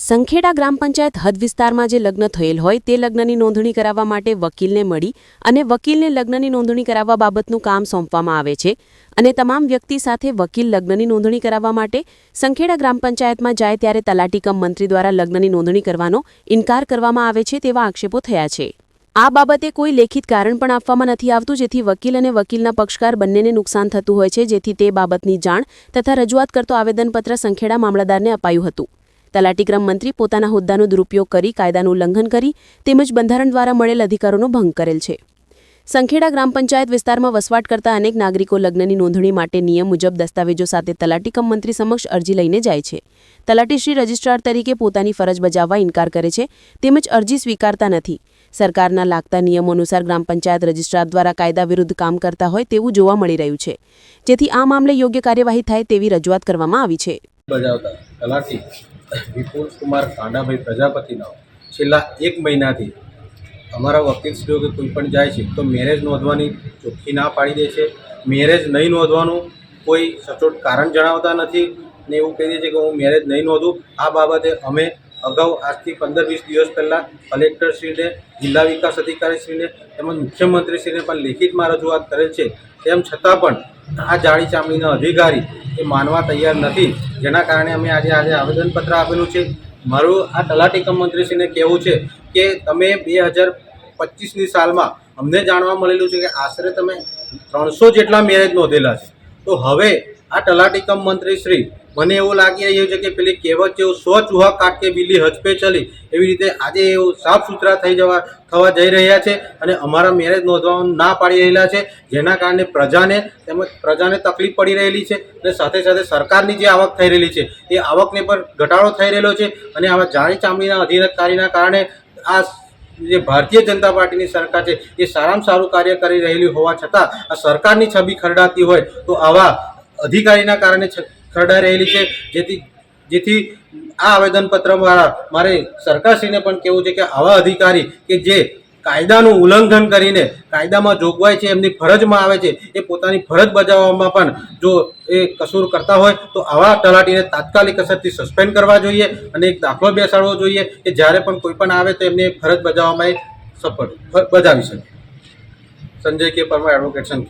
સંખેડા ગ્રામ પંચાયત હદ વિસ્તારમાં જે લગ્ન થયેલ હોય તે લગ્નની નોંધણી કરાવવા માટે વકીલને મળી અને વકીલને લગ્નની નોંધણી કરાવવા બાબતનું કામ સોંપવામાં આવે છે અને તમામ વ્યક્તિ સાથે વકીલ લગ્નની નોંધણી કરાવવા માટે સંખેડા ગ્રામ પંચાયતમાં જાય ત્યારે તલાટી કમ મંત્રી દ્વારા લગ્નની નોંધણી કરવાનો ઇનકાર કરવામાં આવે છે તેવા આક્ષેપો થયા છે। આ બાબતે કોઈ લેખિત કારણ પણ આપવામાં નથી આવતું, જેથી વકીલ અને વકીલના પક્ષકાર બંનેને નુકસાન થતું હોય છે, જેથી તે બાબતની જાણ તથા રજૂઆત કરતો આવેદનપત્ર સંખેડા મામલતદારને અપાયું હતું। તલાટીક્રમ મંત્રી પોતાના હોદ્દાનો દુરુપયોગ કરી કાયદાનું ઉલ્લંઘન કરી તેમજ બંધારણ દ્વારા મળેલ અધિકારોનો ભંગ કરેલ છે। સંખેડા ગ્રામ પંચાયત વિસ્તારમાં વસવાટ કરતા અનેક નાગરિકો લગ્નની નોંધણી માટે નિયમ મુજબ દસ્તાવેજો સાથે તલાટીકમ મંત્રી સમક્ષ અરજી લઈને જાય છે। તલાટીશ્રી રજિસ્ટ્રાર તરીકે પોતાની ફરજ બજાવવા ઇનકાર કરે છે તેમજ અરજી સ્વીકારતા નથી। સરકારના લાગતા નિયમો અનુસાર ગ્રામ પંચાયત રજિસ્ટ્રાર દ્વારા કાયદા વિરુદ્ધ કામ કરતા હોય તેવું જોવા મળી રહ્યું છે, જેથી આ મામલે યોગ્ય કાર્યવાહી થાય તેવી રજૂઆત કરવામાં આવી છે। વિપુલ કુમાર કાંડાભાઈ પ્રજાપતિના છેલ્લા 1 મહિનાથી અમારા વકીલશ્રીઓ કે કોઈ પણ જાય છે તો મેરેજ નોંધવાની ચોખ્ખી ના પાડી દે છે। મેરેજ નહીં નોંધવાનું કોઈ સચોટ કારણ જણાવતા નથી ને એવું કહી દે છે કે હું મેરેજ નહીં નોંધું। આ બાબતે અમે અગાઉ આજથી 15-20 દિવસ પહેલાં કલેક્ટરશ્રીને, જિલ્લા વિકાસ અધિકારીશ્રીને તેમજ મુખ્યમંત્રીશ્રીને પણ લેખિતમાં રજૂઆત કરેલ છે। તેમ છતાં પણ આ જાડી ચામડીના અધિકારી એ માનવા તૈયાર નથી, જેના કારણે અમે આજે આવેદનપત્ર આપેલું છે। મારું આ તલાટીકમ મંત્રીશ્રીને કહેવું છે કે તમે 2025ની સાલમાં અમને જાણવા મળેલું છે કે આશરે તમે 300 જેટલા મેરેજ નોંધેલા છે, તો હવે આ તલાટીકમ મંત્રીશ્રી મને એવું લાગી રહ્યું છે કે પેલી કહેવત જેવું 100 ચૂહા કાટ કે બિલ્લી હજ પે ચલી એવી રીતે આજે એવું સાફ સુથરા થવા જઈ રહ્યા છે અને અમારા મેરેજ નોંધવાનું ના પાડી રહેલા છે, જેના કારણે પ્રજાને તકલીફ પડી રહેલી છે અને સાથે સાથે સરકારની જે આવક થઈ રહેલી છે એ આવકને પર ઘટાડો થઈ રહેલો છે। અને આવા જાડી ચામડીના અધિકારીના કારણે આ જે ભારતીય જનતા પાર્ટીની સરકાર છે એ સારામાં સારું કાર્ય કરી રહેલી હોવા છતાં આ સરકારની છબી ખરડાતી હોય તો આવા અધિકારીના કારણે ખરડાઈ રહેલી છે, જેથી આ આવેદનપત્ર દ્વારા મારે સરકારશ્રીને પણ કહેવું છે કે આવા અધિકારી કે જે કાયદાનું ઉલ્લંઘન કરીને કાયદામાં જોગવાઈ છે એમની ફરજમાં આવે છે એ પોતાની ફરજ બજાવવામાં પણ જો એ કસૂર કરતા હોય તો આવા તલાટીને તાત્કાલિક અસરથી સસ્પેન્ડ કરવા જોઈએ અને એક દાખલો બેસાડવો જોઈએ કે જ્યારે પણ કોઈ પણ આવે તો એમને ફરજ બજાવવામાં એ સફળ બજાવી શકે। સંજય કે પરમાર, એડવોકેટ સંખેડા।